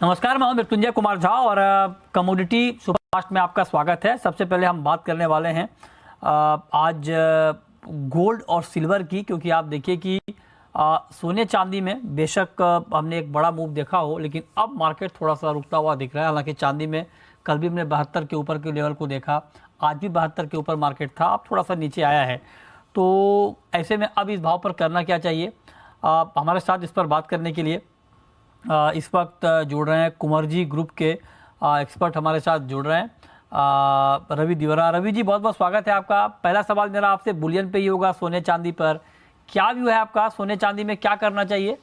नमस्कार, मैं हूं मृत्युंजय कुमार झा और कमोडिटी सुपरफास्ट में आपका स्वागत है। सबसे पहले हम बात करने वाले हैं आज गोल्ड और सिल्वर की, क्योंकि आप देखिए कि सोने चांदी में बेशक हमने एक बड़ा मूव देखा हो, लेकिन अब मार्केट थोड़ा सा रुकता हुआ दिख रहा है। हालांकि चांदी में कल भी हमने 72 के ऊपर के लेवल को देखा, आज भी 72 के ऊपर मार्केट था, अब थोड़ा सा नीचे आया है। तो ऐसे में अब इस भाव पर करना क्या चाहिए, हमारे साथ इस पर बात करने के लिए इस वक्त जुड़ रहे हैं कुंवर जी ग्रुप के एक्सपर्ट हमारे साथ जुड़ रहे हैं रवि दिवरा। रवि जी, बहुत बहुत स्वागत है आपका। पहला सवाल मेरा आपसे बुलियन पे ही होगा, सोने चांदी पर क्या व्यू है आपका? सोने चांदी में क्या करना चाहिए?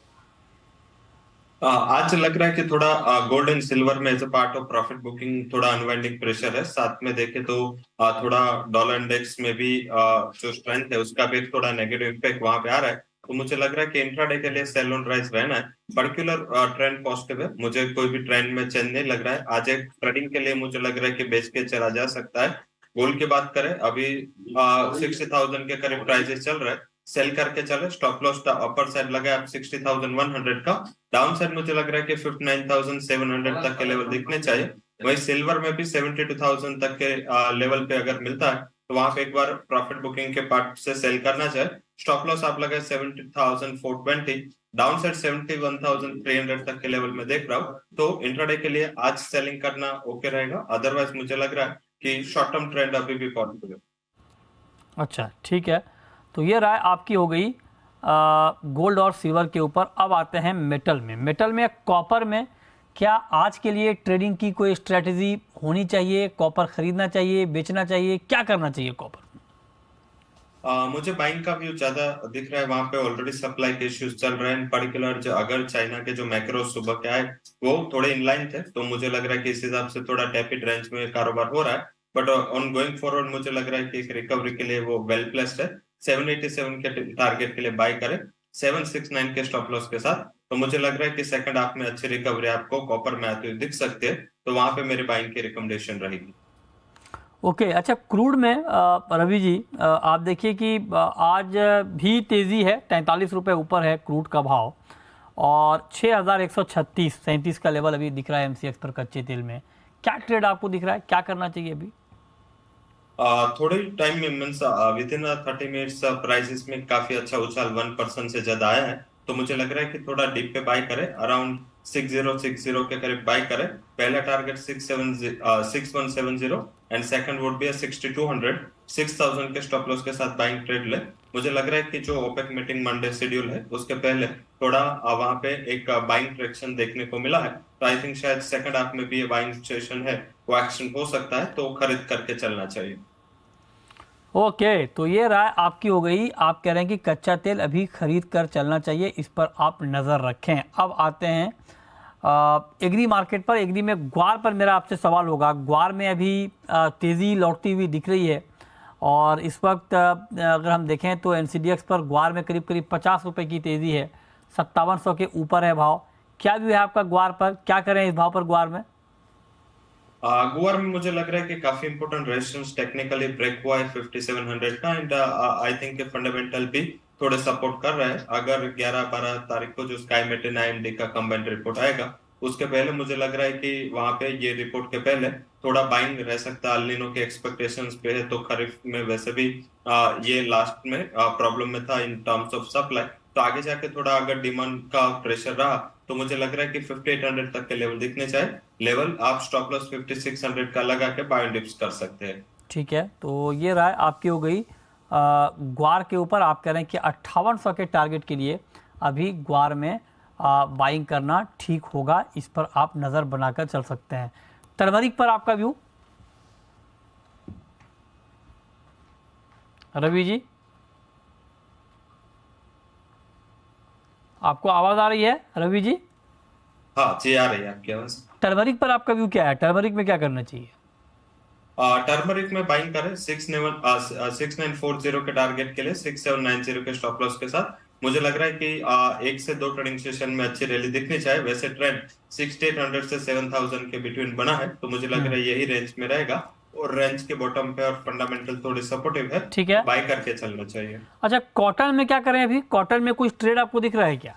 आज लग रहा है कि थोड़ा गोल्ड एंड सिल्वर में as a part of profit booking थोड़ा अनवाइंडिंग प्रेशर है। साथ में देखे तो थोड़ा डॉलर इंडेक्स में भी जो स्ट्रेंथ है उसका भी थोड़ा नेगेटिव इम्पैक्ट वहां पे आ रहा है। तो मुझे लग रहा है कि इंट्राडे के लिए सेल ऑन राइज रहना है। पर्टिकुलर ट्रेंड पॉजिटिव है, मुझे कोई भी ट्रेंड में चेंज नहीं लग रहा है। आज एक ट्रेडिंग के लिए मुझे लग रहा है कि बेच के चला जा सकता है। गोल्ड की बात करें, अभी 60,000 के करीब प्राइसेस चल रहे हैं। सेल करके चले, स्टॉप लॉस अपर साइड लगा है 60,100 का। डाउन साइड मुझे लग रहा है कि 59,700 तक के लेवल दिखने चाहिए। वही सिल्वर में भी 72,000 तक के लेवल पे अगर मिलता है तो वहां पे एक बार प्रॉफिट बुकिंग के पार्ट से सेल करना चाहिए। स्टॉप लॉस आप लगाए 70,420, डाउन साइड 71,300 तक के लेवल में देख रहा हूँ। तो इंट्राडे के लिए आज सेलिंग करना ओके रहेगा। अदरवाइज मुझे लग रहा है कि शॉर्ट टर्म ट्रेंड अभी भी पॉजिटिव है। अच्छा, ठीक है। तो ये राय आपकी हो गई गोल्ड और सिल्वर के ऊपर। अब आते हैं मेटल में। मेटल में कॉपर में क्या आज के लिए ट्रेडिंग की कोई स्ट्रेटजी होनी चाहिए? कॉपर खरीदना चाहिए, बेचना चाहिए, क्या करना चाहिए कॉपर? मुझे बाइंग का व्यू ज्यादा दिख रहा है। वहां पे ऑलरेडी सप्लाई के इश्यूज चल रहे हैं। पर्टिकुलर जो अगर चाइना के जो मैक्रो सुबह के आए वो थोड़े इनलाइन थे, तो मुझे लग रहा है कि इस हिसाब से थोड़ा टैपिड रेंज में कारोबार हो रहा है। बट ऑन गोइंग फॉरवर्ड मुझे लग रहा है कि एक रिकवरी के लिए वो वेल प्लेस्ड है। 787 के टारगेट के लिए बाय करें, 769 के स्टॉप लॉस के साथ। तो मुझे लग रहा है कि सेकंड हाफ में अच्छी रिकवरी आपको कॉपर में आती हुई दिख सकती है। तो वहां पे मेरी बाइंग की रिकमेंडेशन रहेगी। ओके, अच्छा। क्रूड में रवि जी, आप देखिए कि आज भी तेज़ी है, 43 रुपये ऊपर है क्रूड का भाव, और 6,136-37 का लेवल अभी दिख रहा है एमसीएक्स पर कच्चे तेल में। क्या ट्रेड आपको दिख रहा है, क्या करना चाहिए अभी? थोड़े टाइम में means with in 30 minutes prices में काफी अच्छा उछाल 1% से ज्यादा आया है। तो मुझे लग रहा है कि थोड़ा डीप पे बाय करें, अराउंड 6060 के करीब बाय करें। पहला target 6170 and second would be 6200। 6000 के स्टॉप लॉस के साथ बाइंग ट्रेड ले। मुझे लग रहा है कि जो ओपेक मीटिंग मंडे शेड्यूल है उसके पहले थोड़ा वहां पे एक बाइंग ट्रेक्शन देखने को मिला है। तो आई थिंक शायद सेकंड हाफ में भी ये बाइंग सिचुएशन है, वो एक्शन हो सकता है, तो खरीद करके चलना चाहिए। ओके, तो ये राय आपकी हो गई। आप कह रहे हैं कि कच्चा तेल अभी खरीद कर चलना चाहिए, इस पर आप नज़र रखें। अब आते हैं एग्री मार्केट पर। एग्री में ग्वार पर मेरा आपसे सवाल होगा। ग्वार में अभी तेज़ी लौटती हुई दिख रही है, और इस वक्त अगर हम देखें तो एनसीडीएक्स पर ग्वार में करीब करीब 50 रुपये की तेज़ी है, 5700 के ऊपर है भाव। क्या व्यू है आपका ग्वार पर, क्या करें इस भाव पर ग्वार में? गुआर में मुझे लग रहा है कि काफी इंपोर्टेंट रेजिस्टेंस टेक्निकली ब्रेक हुआ है 5700 का। एंड आई थिंक फंडामेंटल भी थोड़े सपोर्ट कर रहा है। अगर 11-12 तारीख को जो स्काई मेटेन आईएमडी का कंबाइंड रिपोर्ट आएगा उसके पहले मुझे लग रहा है कि वहां पे ये रिपोर्ट के पहले थोड़ा बाइंग रह सकता है। अल्निनो के एक्सपेक्टेशंस पे है, तो खरीफ में वैसे भी ये लास्ट में प्रॉब्लम में था इन टर्म्स ऑफ सप्लाई। तो आगे जाके थोड़ा अगर डिमांड का प्रेशर रहा तो मुझे लग रहा है कि 5800 तक के लेवल दिखने चाहिए। लेवल आप स्टॉप लॉस 5600 का लगा के बाय डिप्स कर सकते हैं। ठीक है, तो ये राय आपकी हो गई। ग्वार के ऊपर आप कह रहे हैं कि 5800 के टारगेट के लिए अभी ग्वार में बाइंग करना ठीक होगा, इस पर आप नज़र बनाकर चल सकते हैं। टर्मरिक पर आपका व्यू रवि जी? आपको आवाज़ आ रही है रवि जी? हाँ जी, आ रही है आपकी आवाज। टर्मरिक पर आपका व्यू क्या है? टर्मरिक में क्या करना चाहिए? टर्मरिक में बाइंग करें 6940 के टारगेट के लिए, 6790 के स्टॉप लॉस के साथ। मुझे लग रहा है कि एक से दो ट्रेडिंग सेशन में अच्छी रैली दिखनी चाहिए। वैसे ट्रेंड 6800 से 7000 के बिटवीन बना है, तो मुझे लग रहा है यही रेंज में रहेगा। और रेंज के बॉटम पे और फंडामेंटल थोड़ी सपोर्टिव है, ठीक है। बाय करके चलना चाहिए। अच्छा, कॉटन में क्या करें अभी? कॉटन में कुछ ट्रेड आपको दिख रहा है क्या?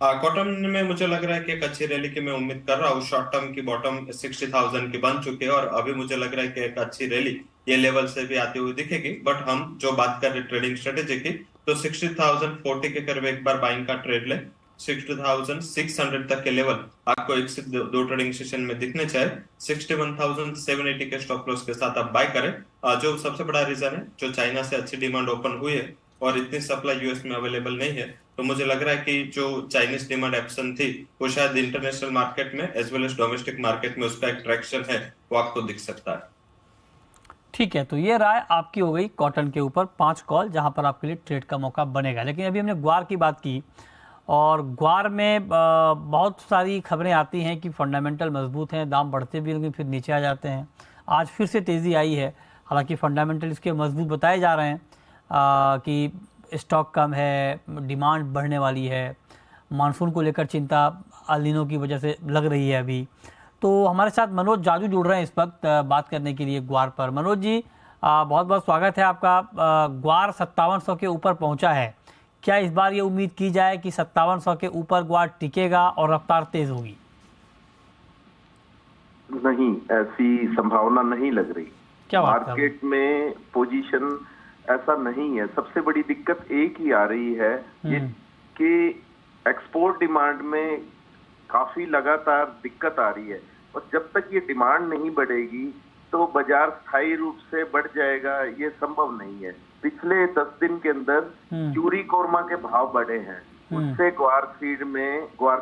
कॉटन में मुझे लग रहा है कि एक अच्छी रैली की मैं उम्मीद कर रहा हूँ। शॉर्ट टर्म की बॉटम 60,000 की बन चुकी है और अभी मुझे लग रहा है कि एक अच्छी रैली ये लेवल से भी आती हुई दिखेगी। बट हम जो बात कर रहे ट्रेडिंग स्ट्रेटेजी की, तो 60,040 के करीब एक बार बाइंग का ट्रेड ले। 60,600 तक के लेवल आपको एक से दो ट्रेडिंग सेशन में दिखने चाहिए। 61,780 के स्टॉप लॉस के साथ आप बाय करें। जो सबसे बड़ा रीजन है, जो चाइना से अच्छी डिमांड ओपन हुई है और इतनी सप्लाई यूएस में अवेलेबल नहीं है, तो मुझे लग रहा है कि जो चाइनीज डिमांड एक्शन थी वो शायद इंटरनेशनल मार्केट में as well as domestic market में उसका एक ट्रैक्शन है, वो आपको दिख सकता है। ठीक है, तो ये राय आपकी हो गई कॉटन के ऊपर 5 कॉल जहां पर आपके लिए ट्रेड का मौका बनेगा। लेकिन अभी हमने ग्वार की बात की और ग्वार में बहुत सारी खबरें आती हैं कि फंडामेंटल मजबूत हैं, दाम बढ़ते भी लेकिन फिर नीचे आ जाते हैं। आज फिर से तेज़ी आई है, हालांकि फंडामेंटल इसके मजबूत बताए जा रहे हैं कि स्टॉक कम है, डिमांड बढ़ने वाली है, मानसून को लेकर चिंता अल नीनो की वजह से लग रही है अभी। तो हमारे साथ मनोज जाजू जुड़ रहे हैं इस वक्त बात करने के लिए ग्वार पर। मनोज जी, बहुत बहुत स्वागत है आपका। ग्वार 5700 के ऊपर पहुंचा है, क्या इस बार ये उम्मीद की जाए कि 5700 के ऊपर ग्वार टिकेगा और रफ्तार तेज होगी? नहीं, ऐसी संभावना नहीं लग रही। क्या मार्केट में पोजीशन ऐसा नहीं है। सबसे बड़ी दिक्कत एक ही आ रही है ये कि एक्सपोर्ट डिमांड में काफी लगातार दिक्कत आ रही है और जब तक ये डिमांड नहीं बढ़ेगी तो बाजार स्थायी रूप से बढ़ जाएगा, ये संभव नहीं है। पिछले 10 दिन के अंदर चूरी कोरमा के भाव बढ़े हैं, उससे ग्वार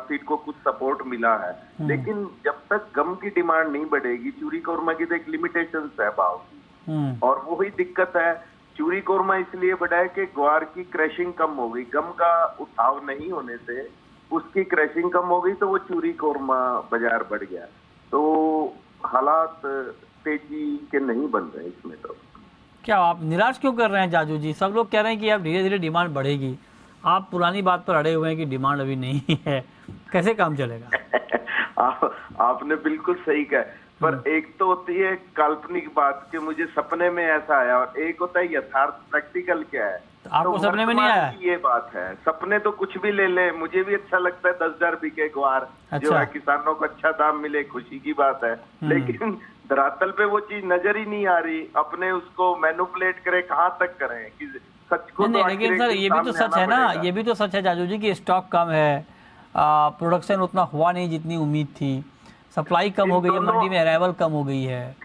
सीड को कुछ सपोर्ट मिला है। लेकिन जब तक गम की डिमांड नहीं बढ़ेगी, चूरी कोरमा की तो एक लिमिटेशंस है भाव की, और वही दिक्कत है। चूरी कोरमा इसलिए बढ़ा है कि ग्वार की क्रैशिंग कम हो गई, गम का उठाव नहीं होने से उसकी क्रैशिंग कम हो गई, तो वो चूरी कोरमा बाजार बढ़ गया। तो हालात तेजी के नहीं बन रहे इसमें। तो क्या आप निराश क्यों कर रहे हैं जाजू जी? सब लोग कह रहे हैं कि अब धीरे धीरे डिमांड बढ़ेगी, आप पुरानी बात पर अड़े हुए हैं कि डिमांड अभी नहीं है, कैसे काम चलेगा? आपने बिल्कुल सही कहा, पर एक तो होती है काल्पनिक बात कि मुझे सपने में ऐसा आया, और एक होता है यथार्थ प्रैक्टिकल क्या है। तो आपको सपने में नहीं आया? ये बात है, सपने तो कुछ भी ले ले, मुझे भी अच्छा लगता है 10,000 बिके ग्वार, जो है किसानों को अच्छा दाम मिले, खुशी की बात है। लेकिन धरातल पे वो चीज नजर ही नहीं आ रही। अपने उसको मैनिपुलेट करें, कहाँ तक करें कि सच को? नहीं, लेकिन सर ये भी तो सच है ना, ये भी तो सच है जाजू जी कि स्टॉक कम है, प्रोडक्शन उतना हुआ नहीं जितनी उम्मीद थी, सप्लाई कम हो गई है, मंडी में अराइवल कम हो गई है।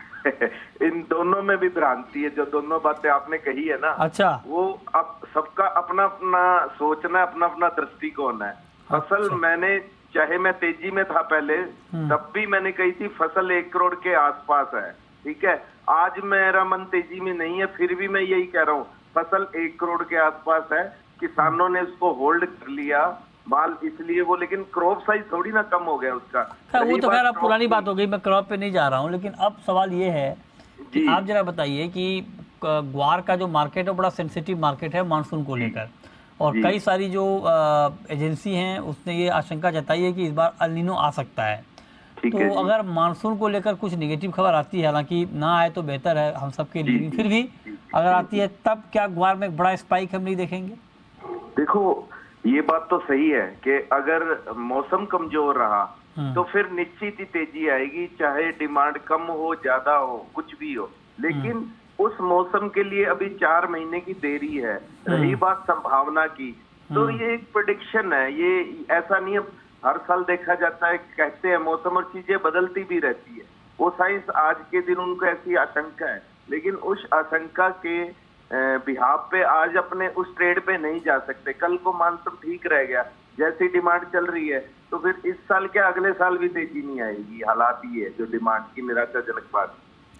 इन दोनों में भी भ्रांति है, जो दोनों बातें आपने कही है ना। अच्छा, वो अब सबका अपना अपना सोचना, अपना अपना दृष्टिकोण है। फसल मैंने, चाहे मैं तेजी में था पहले, तब भी मैंने कही थी फसल 1 करोड़ के आसपास है, ठीक है। आज मेरा मन तेजी में नहीं है, फिर भी मैं यही कह रहा हूँ फसल 1 करोड़ के आसपास है। किसानों ने उसको होल्ड कर लिया माल, इसलिए वो, लेकिन क्रॉप साइज थोड़ी ना कम हो गया उसका। वो तो खैर अब पुरानी बात हो गई, मैं क्रॉप पे नहीं जा रहा हूँ। लेकिन अब सवाल ये है कि आप जरा बताइए कि ग्वार का जो मार्केट है बड़ा सेंसिटिव मार्केट है मानसून को लेकर, और कई सारी जो एजेंसी हैं उसने ये आशंका जताई है कि इस बार अल नीनो आ सकता है। तो अगर मानसून को लेकर कुछ नेगेटिव खबर आती है, हालांकि ना आए तो बेहतर है हम सबके लिए, फिर भी अगर आती है तब क्या ग्वार में बड़ा स्पाइक हम नहीं देखेंगे? देखो, ये बात तो सही है कि अगर मौसम कमजोर रहा तो फिर निश्चित ही तेजी आएगी, चाहे डिमांड कम हो, ज्यादा हो, कुछ भी हो। लेकिन उस मौसम के लिए अभी 4 महीने की देरी है। रही बात संभावना की, तो ये एक प्रेडिक्शन है, ये ऐसा नहीं है। हर साल देखा जाता है, कहते हैं मौसम और चीजें बदलती भी रहती है। वो साइंस आज के दिन उनको ऐसी आशंका है, लेकिन उस आशंका के बिहाफ पे आज अपने उस ट्रेड पे नहीं जा सकते। कल को मानसून ठीक रह गया, जैसी डिमांड चल रही है, तो फिर इस साल क्या अगले साल भी तेजी नहीं आएगी। हालात ही है जो डिमांड की निराशाजनक बात।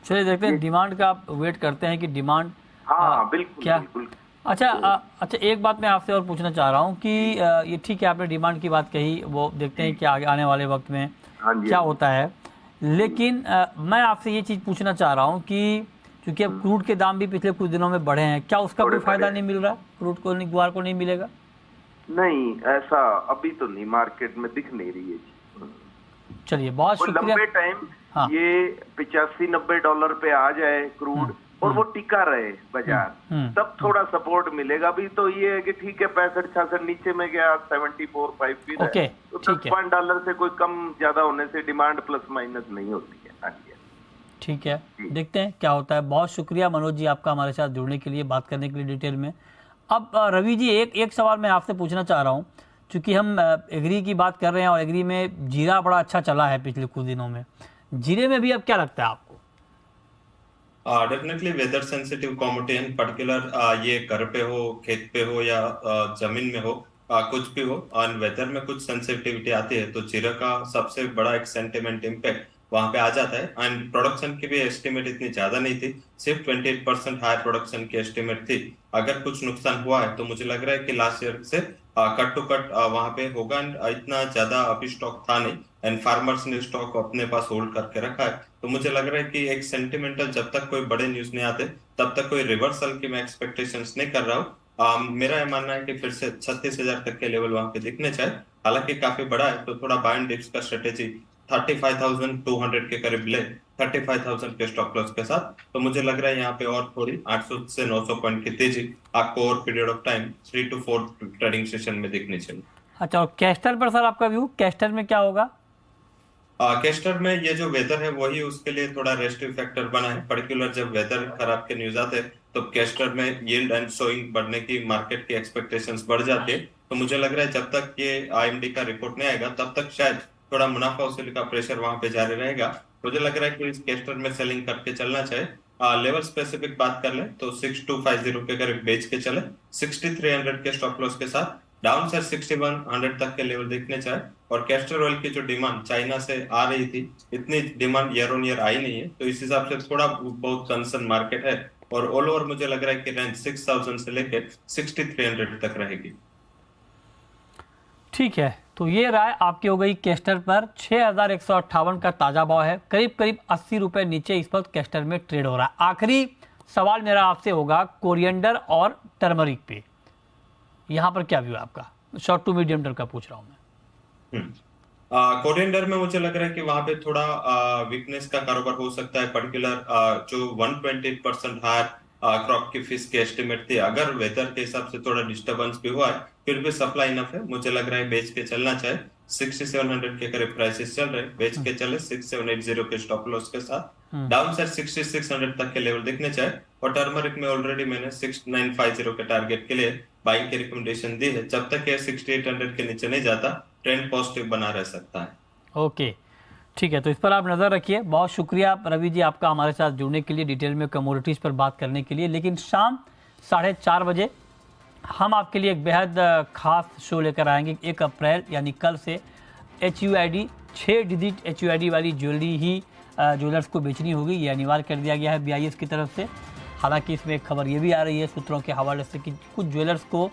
चलिए देखते हैं, डिमांड का आप वेट करते हैं कि डिमांड बिल्कुल क्या बिल्कुल। अच्छा, एक बात मैं आपसे और पूछना चाह रहा हूँ कि ये ठीक है आपने डिमांड की बात कही, वो देखते हैं कि आगे आने वाले वक्त में क्या होता है। लेकिन मैं आपसे ये चीज़ पूछना चाह रहा हूँ कि क्योंकि अब क्रूड के दाम भी पिछले कुछ दिनों में बढ़े हैं, क्या उसका कोई फायदा नहीं मिल रहा? क्रूड को नहीं, ग्वार को नहीं मिलेगा? नहीं, ऐसा अभी तो नहीं, मार्केट में दिख नहीं रही है। चलिए, बहुत शुक्रिया। लंबे टाइम ये $85-90 पे आ जाए क्रूड, और वो टिका रहे बाजार, तब थोड़ा सपोर्ट मिलेगा। भी तो ये है कि ठीक है 65-66 नीचे में गया, 74-5 भी रहा है, तो $10 से कोई कम ज्यादा होने से डिमांड प्लस माइनस नहीं होती है। हाँ जी, ठीक है, देखते हैं क्या होता है। बहुत शुक्रिया मनोज जी आपका हमारे साथ जुड़ने के लिए, बात करने के लिए डिटेल में। अब रवि जी एक सवाल मैं आपसे पूछना चाह रहा हूँ, चूँकि हम एग्री की बात कर रहे हैं और एग्री में जीरा बड़ा अच्छा चला है पिछले कुछ दिनों में, जीरे में भी अब क्या लगता है आपको? Definitely weather sensitive commodity in particular, ये घर पे हो, खेत पे हो या जमीन में हो, कुछ भी हो, और वेदर में कुछ सेंसिटिविटी आती है तो जीरा का सबसे बड़ा एक सेंटिमेंट इम्पैक्ट वहां पे आ जाता है। एंड प्रोडक्शन की भी एस्टिमेट इतनी ज्यादा नहीं थी, सिर्फ 28% हायर प्रोडक्शन की एस्टिमेट थी। अगर कुछ नुकसान हुआ है तो मुझे लग रहा है कि लास्ट ईयर से कट टू कट वहां पे होगा। इतना ज्यादा अभी स्टॉक था नहीं, एंड फार्मर्स ने स्टॉक अपने पास होल्ड करके रखा है। तो मुझे लग रहा है कि एक सेंटिमेंटल, जब तक कोई बड़े न्यूज नहीं आते तब तक कोई रिवर्सल की मैं एक्सपेक्टेशंस नहीं कर रहा हूँ। मेरा ये मानना है कि फिर से 36,000 तक के लेवल वहां पे दिखने चाहिए। हालांकि काफी बड़ा है तो थोड़ा बाय एंड डिप्स का स्ट्रेटेजी 35,200 के करीब ले, 35,000 के स्टॉप लॉस के साथ। तो मुझे लग रहा है यहाँ पे और थोड़ी 800 से 900 पॉइंट की तेजी आपको over period of time 3 to 4 trading session में दिखनी चाहिए। अच्छा, और कैस्टर पर सर आपका व्यू, कैस्टर में क्या होगा? कैस्टर में ये जो वेदर है वही उसके लिए थोड़ा रेस्टिव फैक्टर बना है। पर्टिकुलर जब वेदर खराब के न्यूज आते हैं तो कैस्टर में यील्ड एंड सोइंग बढ़ने की मार्केट की एक्सपेक्टेशंस बढ़ जाती है। तो मुझे लग रहा है जब तक ये आईएमडी का रिपोर्ट नहीं आएगा तब तक शायद थोड़ा मुनाफा वसूली का प्रेशर वहां पे जारी रहेगा। मुझे लग रहा है कि इस कैस्टर में सेलिंग करके चलना चाहिए। लेवल स्पेसिफिक बात कर ले तो 6250 के करीब बेच के चले, 6300 के स्टॉप लॉस के साथ, डाउन साइड 6100 तक के लेवल देखने चाहिए। और कैस्टर ऑयल की जो डिमांड चाइना से आ रही थी, इतनी demand year on year I नहीं है, तो इस हिसाब से थोड़ा बहुत कंसर्न मार्केट है। और ऑल ओवर मुझे लग रहा है कि रेंज 6000 से लेकर 6300 तक रहेगी। ठीक है, तो ये राय आपकी हो गई कैस्टर पर। 6158 का ताज़ा भाव है, करीब करीब 80 रुपये नीचे इस वक्त कैस्टर में ट्रेड हो रहा है। आखिरी सवाल मेरा आपसे होगा कोरिएंडर और टर्मरिक पे, यहाँ पर क्या व्यू है आपका? शॉर्ट टू मीडियम टर्म का पूछ रहा हूँ मैं। कोरिएंडर में मुझे लग रहा है कि वहां पे थोड़ा वीकनेस का कारोबार हो सकता है। पर्टिकुलर जो 120% हायर क्रॉप की फिश की एस्टिमेट थी, अगर वेदर के हिसाब से थोड़ा डिस्टर्बेंस भी हुआ है फिर भी सप्लाई इनफ है। मुझे लग रहा है बेच के चलना चाहिए। 6700 के करीब प्राइसेस चल रहे, बेच के चले 6780 के स्टॉप लॉस के साथ। डाउन साइड 6600 तक के लेवल देखने चाहिए। और टर्मरिक में ऑलरेडी मैंने 6950 के टारगेट के लिए बाइंग की रिकमेंडेशन दी है। जब तक ये 6800 के नीचे नहीं जाता ट्रेंड पॉजिटिव बना रह सकता है। ओके, ठीक है, तो इस पर आप नज़र रखिए। बहुत शुक्रिया रवि जी आपका हमारे साथ जुड़ने के लिए, डिटेल में कमोडिटीज़ पर बात करने के लिए। लेकिन शाम 4:30 बजे हम आपके लिए एक बेहद ख़ास शो लेकर आएंगे। 1 अप्रैल यानी कल से HUID 6 डिजिट HUID वाली ज्वेलरी ही ज्वेलर्स को बेचनी होगी, ये अनिवार्य कर दिया गया है BIS की तरफ से। हालांकि इसमें एक खबर ये भी आ रही है सूत्रों के हवाले से कि कुछ ज्वेलर्स को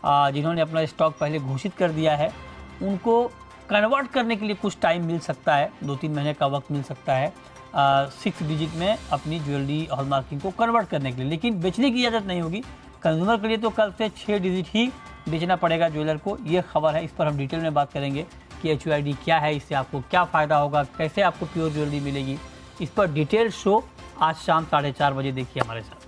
जिन्होंने अपना स्टॉक पहले घोषित कर दिया है उनको कन्वर्ट करने के लिए कुछ टाइम मिल सकता है, 2-3 महीने का वक्त मिल सकता है 6 डिजिट में अपनी ज्वेलरी हॉलमार्किंग को कन्वर्ट करने के लिए। लेकिन बेचने की इजाज़त नहीं होगी कंज्यूमर के लिए, तो कल से 6 डिजिट ही बेचना पड़ेगा ज्वेलर को। ये खबर है, इस पर हम डिटेल में बात करेंगे कि HUID क्या है, इससे आपको क्या फ़ायदा होगा, कैसे आपको प्योर ज्वेलरी मिलेगी। इस पर डिटेल शो आज शाम 4:30 बजे देखिए हमारे साथ।